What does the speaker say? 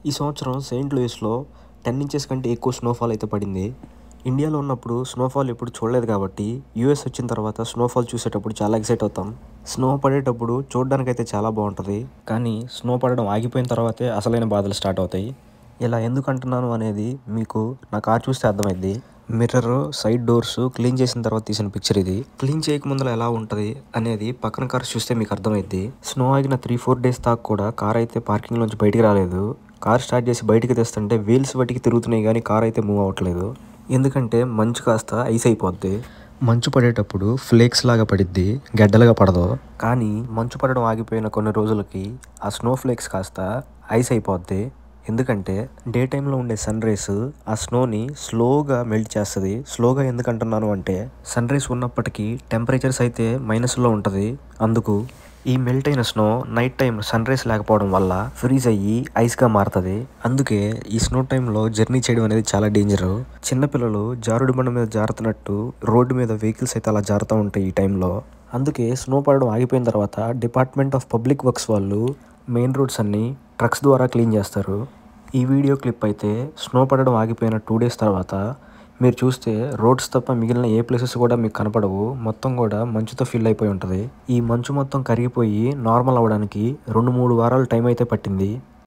ఈ సంవత్సరం Saint లూయిస్‌లో 10 inches కంటే ఎక్కువ స్నోఫాల్ అయితే పడింది. ఇండియాలో ఉన్నప్పుడు స్నోఫాల్ ఎప్పుడు చూడలేదు కాబట్టి యూఎస్ వచ్చిన తర్వాత స్నోఫాల్ చూసేటప్పుడు చాలా ఎక్సైట్ అవుతాం. స్నో పడేటప్పుడు చూడడానికైతే చాలా బావుంటది. కానీ స్నో పడడం ఆగిపోయిన తర్వాతే అసలైన బాధలు స్టార్ట్ అవుతాయి. ఇలా ఎందుకు అంటున్నాను అనేది మీకు నా కార్ చూస్తే అర్థమైద్ది. మిర్రర్, సైడ్ డోర్స్ క్లీన్ చేసిన తర్వాత తీసిన పిక్చర్ ఇది. క్లీన్ చేయక ముందల ఎలా ఉంటది అనేది పక్కన కార్స్ చూస్తే మీకు అర్థమైద్ది. స్నో ఆగిన 3-4 డేస్ దాకా కూడా కార్ అయితే పార్కింగ్‌లోంచి బయటికి రాలేదు. కార్ స్టార్ట్ చేసి బయటికి తెస్తుంటే వీల్స్ వాటికి తిరుగుతున్నాయి గానీ కార్ అయితే మూవ్ అవ్వట్లేదు. ఎందుకంటే మంచు కాస్త ఐస్ అయిపోద్ది. మంచు పడేటప్పుడు ఫ్లేక్స్ లాగా పడిద్ది, గడ్డలుగా పడదు. కానీ మంచు పడడం ఆగిపోయిన కొన్ని రోజులకి ఆ స్నో ఫ్లేక్స్ కాస్త ఐస్ అయిపోద్ది. ఎందుకంటే డే టైంలో ఉండే సన్ రేస్ ఆ స్నోని స్లోగా మెల్ట్ చేస్తది. స్లోగా ఎందుకంటున్నాను అంటే సన్ రేస్ ఉన్నప్పటికీ టెంపరేచర్స్ అయితే మైనస్‌లో ఉంటది. అందుకు ఈ మెల్ట్ అయిన snow night time sun rays లేకపోవడం వల్ల ఫ్రీజ్ అయ్యి ఐస్‌గా మారతది. అందుకే ఈ స్నో టైంలో జర్నీ చేయడం అనేది చాలా డేంజరు. చిన్నపిల్లలు జారుడు బండ మీద జారుతున్నట్టు రోడ్డు మీద వెహికల్స్ అయితే అలా జారుతూ ఉంటాయి ఈ టైంలో. అందుకే స్నో పడడం ఆగిపోయిన తర్వాత డిపార్ట్మెంట్ ఆఫ్ పబ్లిక్ వర్క్స్ వాళ్ళు మెయిన్ రోడ్స్ అన్నీ ట్రక్స్ ద్వారా క్లీన్ చేస్తారు. ఈ వీడియో క్లిప్ అయితే స్నో పడడం ఆగిపోయిన 2 డేస్ తర్వాత మీరు చూస్తే రోడ్స్ తప్ప మిగిలిన ఏ ప్లేసెస్ కూడా మీకు కనపడవు. మొత్తం కూడా మంచుతో ఫిల్ అయిపోయి ఉంటది. ఈ మంచు మొత్తం కరిగిపోయి నార్మల్ అవ్వడానికి 2-3 వారాలు టైం అయితే పట్టింది.